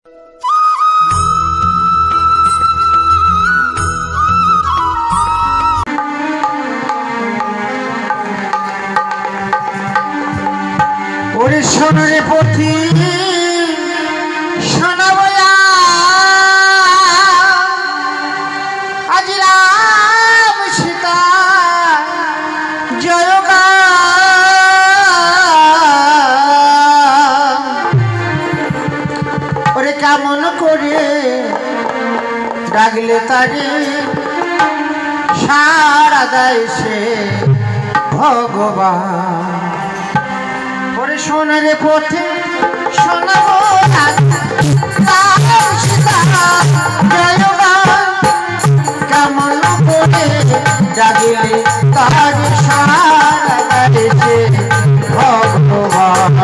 ওরে সোনারে পথি সোনাবয়া আজ রাম সীতা জয়গা ওরে কেমন করে ডাকলে তারে সারা দেয় সে ভগবান। ওরে সোনারে পথে শোনাবো কেমন করে ডাকলে তার সারা দেয় ভগবান।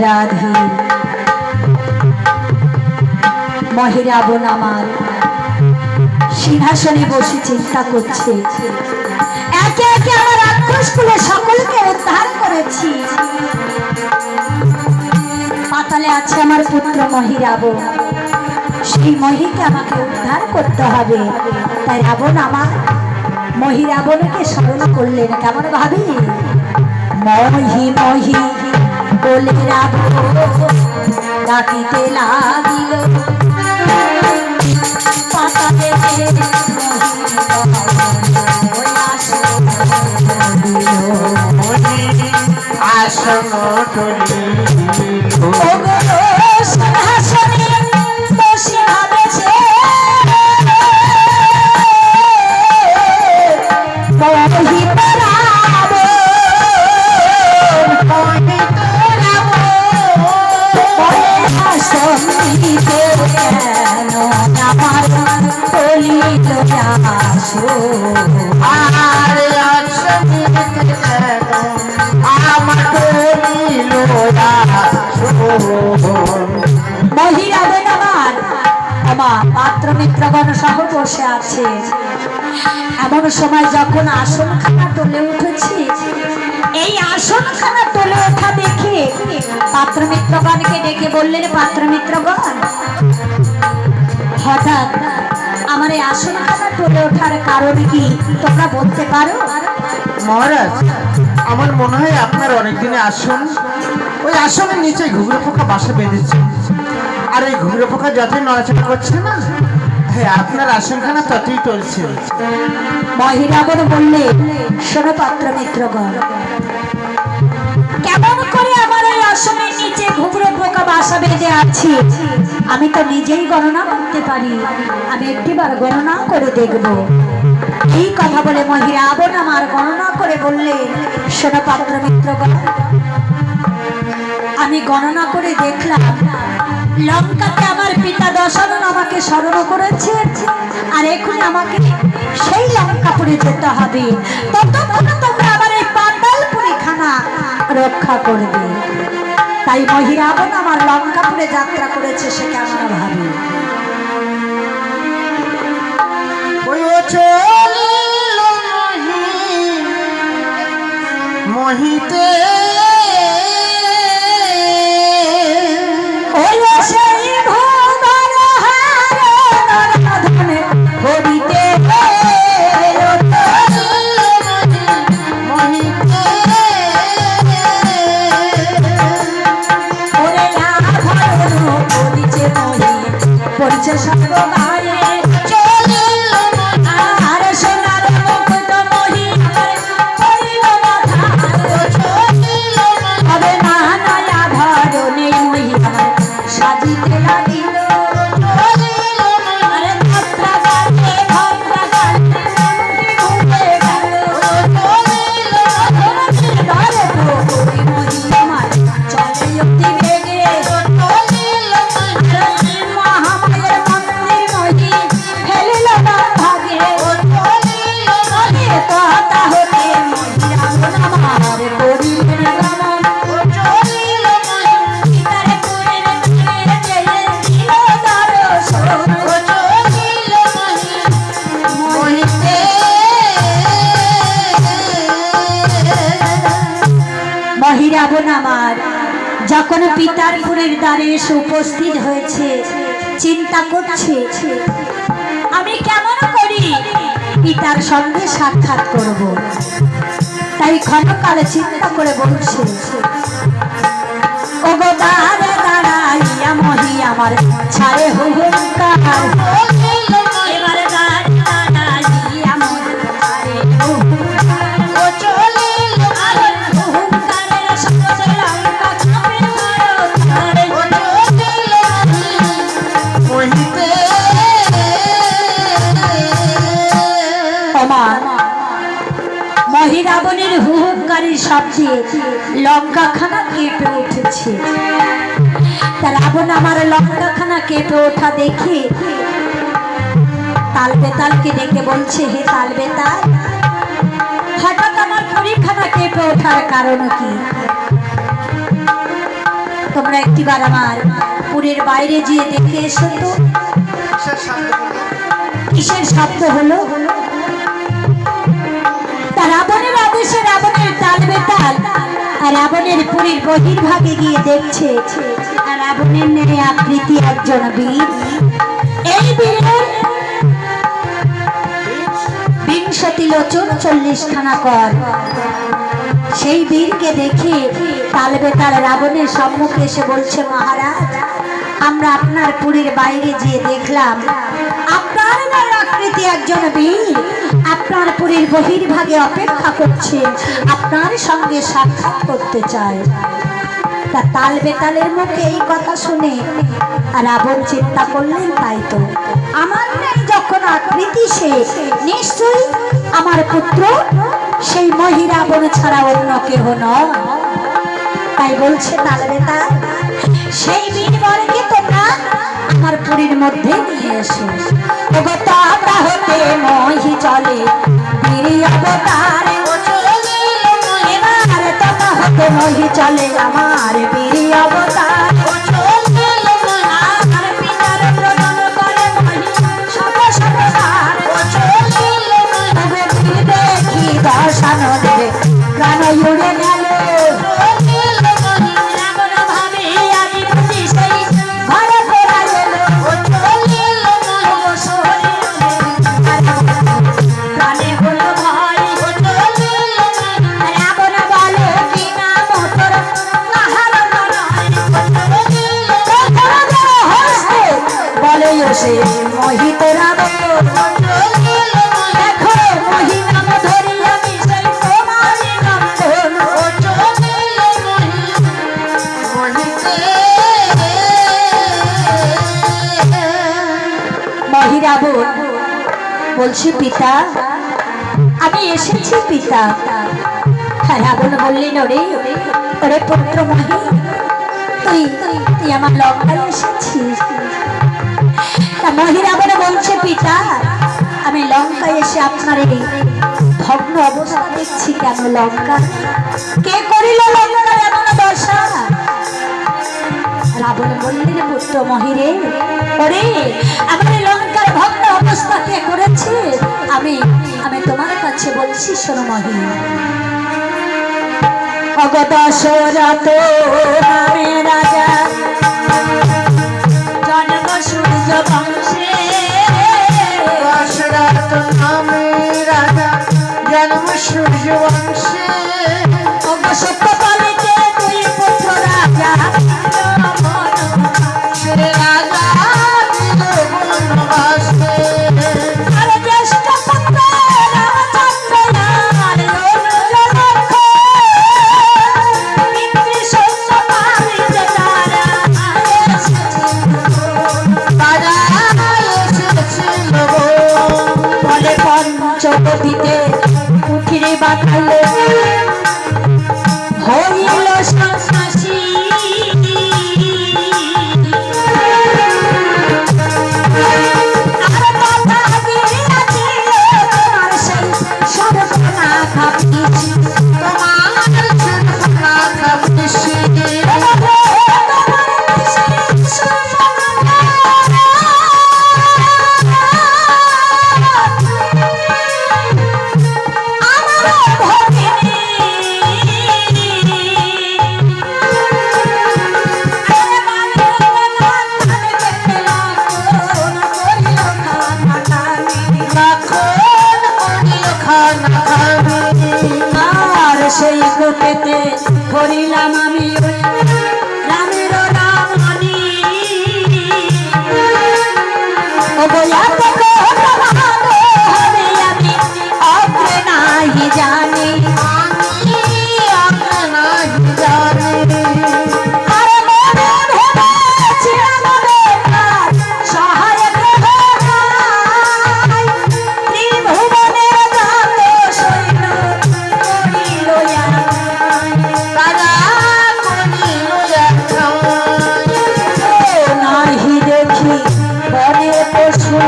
রাধে মহিরাবন আমার সিংহাসনে বসে চিন্তা করছে, একে একে আমার রাক্ষসকুলে সকলকে উদ্ধার করেছি। পাতালে আছে আমার পুত্র মহিরাবন, সেই মহিকে আমাকে উদ্ধার করতে হবে। তাই রাবণ আমার মহিরাবনকে স্মরণ করলেন কেমন ভাবি, মহি মহি বলে রাবণ ডাকিতে লাগিল, পাতালে আসন আর আমার করিল মহিলা বেন আমার পাত্র মিত্রগণ সহ বসে আছে। এমন সময় যখন আসনখানা টলে উঠেছি, এই আসনখানা টলে ওঠা দেখে পাত্র মিত্রগণকে ডেকে বললেন, পাত্র মিত্রগণ হঠাৎ আমার এই আসনখানা টলে ওঠার কারণ কি তোমরা বলতে পারো? মহারাজ, আমার মনে হয় আপনার অনেকদিনে আসন, ওই আসনের নিচে ঘুঘুরে পোকা বাসা বেঁধেছে, আর এই ঘুঘুরে পোকা যতই নড়াচড়া করছে না, হ্যাঁ আপনার আসনখানা ততই চলছে। মহিরাবণ বললে, শোনো পাত্র মিত্রগণ, কেমন করে আমার এই আসনের নিচে ঘুঘুরে পোকা বাসা বেঁধে আছে আমি তো নিজেই গণনা করতে পারি, আমি একটিবার গণনা করে দেখব। এই কথা বলে মহিরাবণ আমার গণনা করে বললে, শোনো পাত্র মিত্রগণ, আমি গণনা করে দেখলাম লঙ্কাতে আমার পিতা দশরথ আমাকে স্মরণ করেছে, আর এখন আমাকে সেই লঙ্কাপুরে যেতে হবে, ততক্ষণ তোমরা আমার এই পাতালপুরি খানা রক্ষা করবে। তাই মহিরাবণ আমার লঙ্কাপুরে যাত্রা করেছে, সে কেমন ভাবে। ওই ও চলিল মহিতে সেই ভুবন হারণে হরিতে পরিচয় সর্ব গায়ে আর সোনার মুকুট মহিমার করিল না হবে না নয়া ধরনে মহিমার সাজিতে লাগিল। আরে ভদ্রা গালে মন্ত্রী উঠে গেল মহিমার চলে অতি বেগে মহামায়ের মন্দির মহি ফেলিল না ভাগে কথা হতে মহিরাবণ আমার করিলেন গমন পিতার কুলের কুলের জেলে দিল দর্শন মহিতে মহিরাবণ আমার যখন পিতার পুরের দ্বারে এসে উপস্থিত হয়েছে, চিন্তা করছে আমি কেমন করি পিতার সঙ্গে সাক্ষাৎ করব। তাই ক্ষণকালে চিন্তা করে বলছে, ও গো দ্বারে দাঁড়াইয়া মহি আমার ছাড়ে হুঙ্কার, এবার দ্বারে দাঁড়াইয়া মহি ছাড়ে হুঙ্কার, আর হুঙ্কারের শব্দে লঙ্কা কাঁপে থরথর। মহিতে মহিরাবণের হুহুঙ্কারের শব্দে লঙ্কাখানা কেঁপে উঠেছে। তা রাবণ আমার লঙ্কাখানা কেঁপে ওঠা দেখে তাল বেতালকে ডেকে বলছে, হে তাল বেতাল, হঠাৎ আমার পুরীখানা কেঁপে ওঠার কারণ কি? তোমরা একটিবার আমার পুরীর বাইরে গিয়ে দেখে এসো তো, কিসের শব্দ হলো। রাবণের আদেশে রাবণের তাল বেতাল রাবণের পুরীর বহির্ভাগে গিয়ে দেখছে রাবণের নেই আকৃতি একজন বীর, এই বীরের 20 লোচন 40 খানা কর। সেই বীরকে দেখে তাল বেতাল রাবণের সম্মুখে এসে বলছে, মহারাজ আমরা আপনার পুরীর বাইরে গিয়ে দেখলাম আপনার আকৃতি একজন বীর আপনার পুরীর বহির্ভাগে অপেক্ষা করছে, আপনার সঙ্গে সাক্ষাৎ করতে চায়। তা তাল বেতালের মুখে এই কথা শুনে রাবণ চিন্তা করলেন, তাই তো আমার নেই যখন আকৃতি, সে নিশ্চয়ই আমার পুত্র সেই মহিরাবণ ছাড়া অন্য কেহ নয়। তাই বলছে তাল বেতাল, সেই বীর বরকে তোমরা আমার পুরীর মধ্যে নিয়ে এসো। ওগো তাতা হতে মহি চলে বীর অবতার, এবার তাতা হতে মহি চলে আমার বীর অবতার। আর পিতার প্রণাম করে মহি সব সংসার। ওগো বীর দেখি দর্শন দেবে প্রাণ উড়ে গেল। মোহিত রাব দেখো মহি নাম ধরি আমি সেই তোমার নন্দন। মহি রাবণ বলছি পিতা আমি এসেছি পিতা। রাবণ বললেন ওরে ওরে পুত্র মহি তুই তুই আমার লঙ্কায় এসেছিস। মহিরাবনে বলছে পিতা আমি লঙ্কায় এসে আপনার এই ভগ্ন অবস্থা দেখছি কেন লঙ্কা কে করিল লঙ্কার এমন দশা। রাবণ বললেন পুত্র মহিরে ওরে আমার লঙ্কার ভগ্ন অবস্থা কে করেছে আমি আমি তোমার কাছে বলছি শোনো মহি। অগ দশরথ নামে রাজা জন্ম সূর্য বংশে। দশরথ নামে রাজা জন্ম সূর্য বংশে। অগ সত্যকালীতে দুই পুত্র রাজা সে রাজা দিল বনবাসে। আর জ্যেষ্ঠ পুত্র রামচন্দ্র আর লক্ষ্মণ পিতৃ সত্যকালীতে তারা বলে পঞ্চবটিতে কুঠিরে বাঁধালে হইল সন্ন্যাসী। আর কথা দিয়াছিল তোমার সেই সর্বনা খাপিছি তোমার সর্বনা খাপিছি। সেই কোটেতে করিলাম আমি রামের রামনি। আমি অগ্রে নাহি জানি আর মনে ভেবেছিলাম বেকার সহায়ক নাই। ত্রিভুবনের যত সৈন্য করিল নাহি দেখি বনে পশু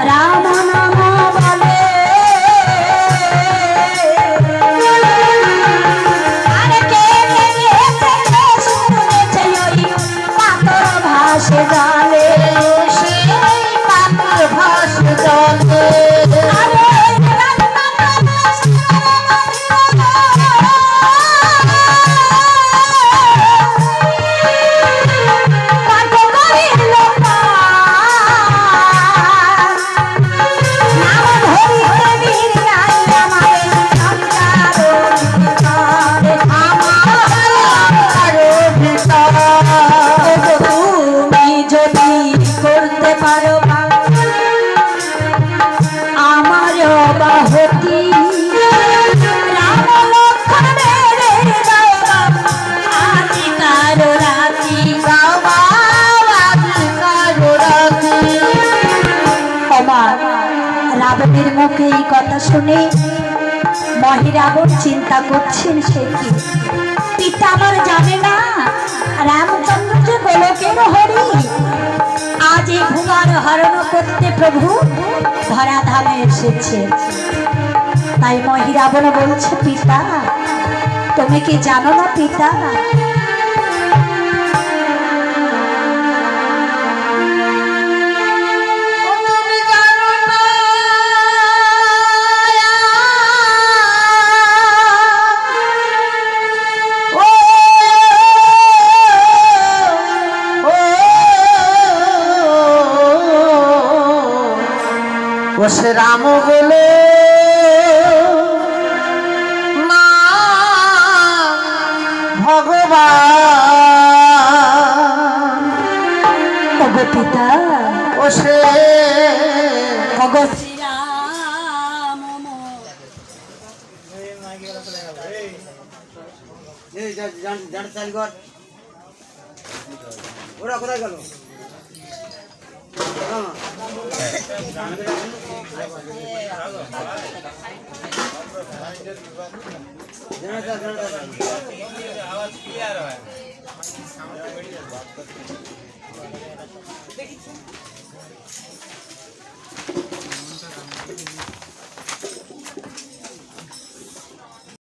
রাম নাম বলে। আর কে গেছে শুনেছে ওই পাথর ভাসে জালে। রাবণের মুখে এই কথা শুনে মহিরাবণ চিন্তা করছেন সে কি পিতা আমার জানে না রামচন্দ্র যে গোলকের হরি। হরণ করতে প্রভু ধরাধামে এসেছে। তাই মহিরাবণ বলছে, পিতা তুমি কি জানো না পিতা, ও সে রাম বলে মা ভগবান, ওগো পিতা, ও সে ওগো শ্রীরাম ওরা কোথায় গেল?